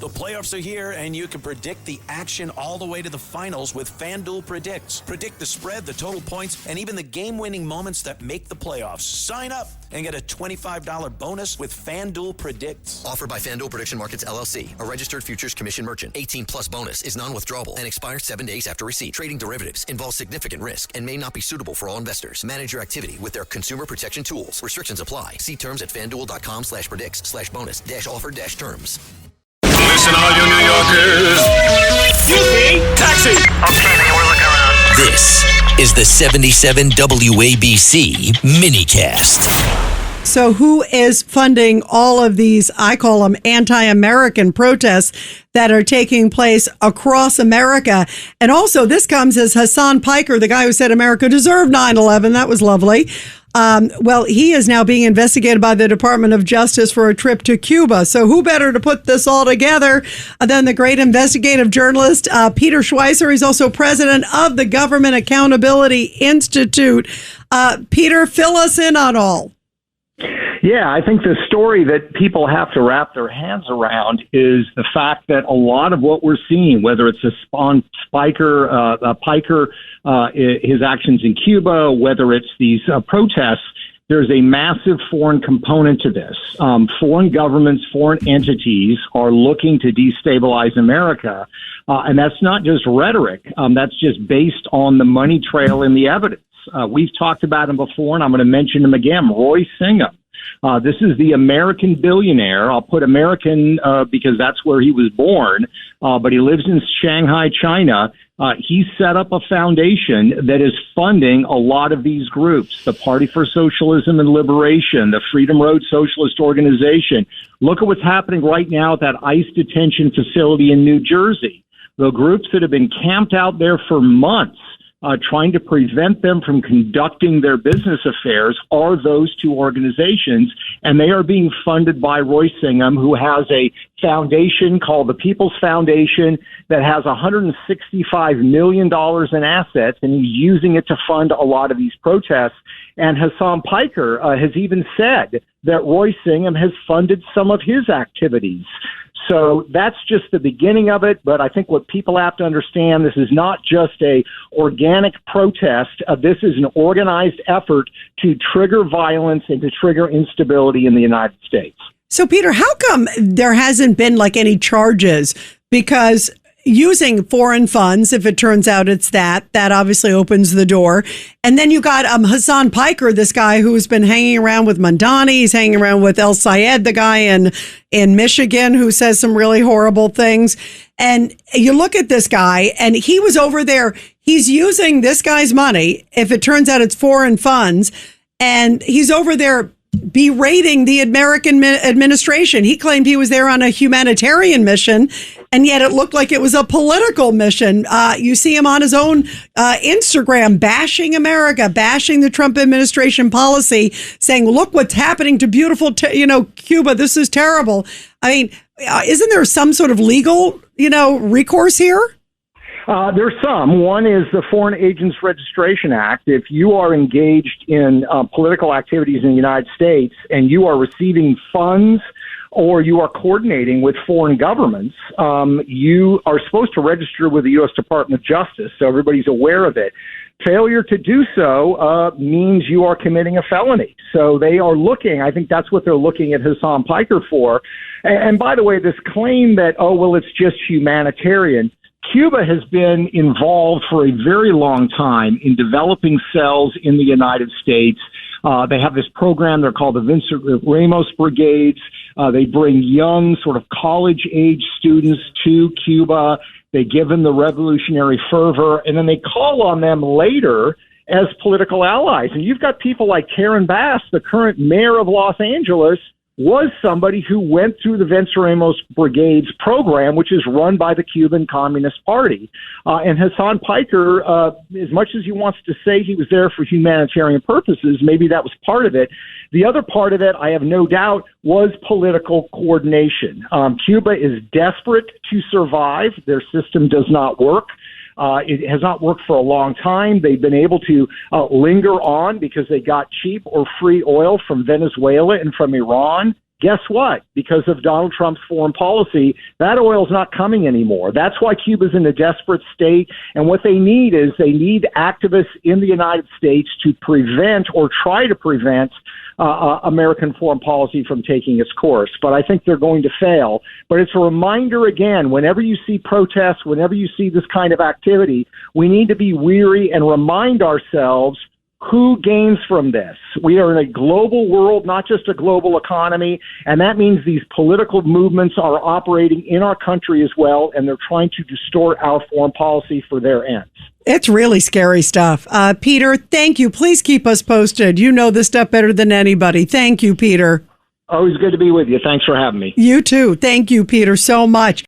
The playoffs are here, and you can predict the action all the way to the finals with FanDuel Predicts. Predict the spread, the total points, and even the game-winning moments that make the playoffs. Sign up and get a $25 bonus with FanDuel Predicts. Offered by FanDuel Prediction Markets, LLC, a registered futures commission merchant. 18 plus bonus is non-withdrawable and expires 7 days after receipt. Trading derivatives involves significant risk and may not be suitable for all investors. Manage your activity with their consumer protection tools. Restrictions apply. See terms at FanDuel.com/predicts/bonus-offer-terms. Listen, all you New Yorkers. Excuse me. Taxi. Okay, man, we're looking around. This is the 77 WABC minicast. So who is funding all of these, I call them anti-American protests that are taking place across America? And also this comes as Hassan Piker, the guy who said America deserved 9/11. That was lovely. Well, he is now being investigated by the Department of Justice for a trip to Cuba. So who better to put this all together than the great investigative journalist, Peter Schweizer. He's also president of the Government Accountability Institute. Peter, fill us in on all. Yeah, I think the story that people have to wrap their hands around is the fact that a lot of what we're seeing, whether it's Piker, his actions in Cuba, whether it's these protests, there's a massive foreign component to this. Foreign governments, foreign entities are looking to destabilize America. And that's not just rhetoric. That's just based on the money trail and the evidence. We've talked about him before, and I'm going to mention him again, Roy Singham. This is the American billionaire. I'll put American because that's where he was born, but he lives in Shanghai, China. He set up a foundation that is funding a lot of these groups, the Party for Socialism and Liberation, the Freedom Road Socialist Organization. Look at what's happening right now at that ICE detention facility in New Jersey. The groups that have been camped out there for months, trying to prevent them from conducting their business affairs, are those two organizations, and they are being funded by Roy Singham, who has a foundation called the People's Foundation that has $165 million in assets, and he's using it to fund a lot of these protests. And Hassan Piker has even said that Roy Singham has funded some of his activities. So that's just the beginning of it. But I think what people have to understand, this is not just a organic protest. This is an organized effort to trigger violence and to trigger instability in the United States. So, Peter, how come there hasn't been like any charges? Because using foreign funds, if it turns out it's that obviously opens the door. And then you got Hassan Piker, this guy who's been hanging around with Mandani. He's hanging around with El Sayed, the guy in Michigan who says some really horrible things. And you look at this guy, and he was over there. He's using this guy's money, if it turns out it's foreign funds, and he's over there berating the American administration. He claimed he was there on a humanitarian mission, and yet it looked like it was a political mission. You see him on his own Instagram bashing America, bashing the Trump administration policy, saying, look what's happening to beautiful, Cuba. This is terrible. I mean, isn't there some sort of legal, recourse here? There's some. One is the Foreign Agents Registration Act. If you are engaged in political activities in the United States and you are receiving funds or you are coordinating with foreign governments, you are supposed to register with the U.S. Department of Justice, so everybody's aware of it. Failure to do so means you are committing a felony. So they are looking, I think that's what they're looking at Hassan Piker for. And by the way, this claim that, it's just humanitarian, Cuba has been involved for a very long time in developing cells in the United States. They have this program they're called the Vincent Ramos Brigades. They bring young, sort of college-age students to Cuba. They give them the revolutionary fervor, and then they call on them later as political allies. And you've got people like Karen Bass, the current mayor of Los Angeles, was somebody who went through the Vincent Ramos Brigade's program, which is run by the Cuban Communist Party. And Hassan Piker, as much as he wants to say he was there for humanitarian purposes, maybe that was part of it. The other part of it, I have no doubt, was political coordination. Cuba is desperate to survive. Their system does not work. It has not worked for a long time. They've been able to linger on because they got cheap or free oil from Venezuela and from Iran. Guess what? Because of Donald Trump's foreign policy, that oil is not coming anymore. That's why Cuba's in a desperate state. And what they need is they need activists in the United States to prevent or try to prevent American foreign policy from taking its course. But I think they're going to fail. But it's a reminder again, whenever you see protests, whenever you see this kind of activity, we need to be weary and remind ourselves who gains from this. We are in a global world, not just a global economy, and that means these political movements are operating in our country as well, and they're trying to distort our foreign policy for their ends. It's really scary stuff. Peter, thank you. Please keep us posted. You know this stuff better than anybody. Thank you, Peter. Always good to be with you. Thanks for having me. You too. Thank you, Peter, so much.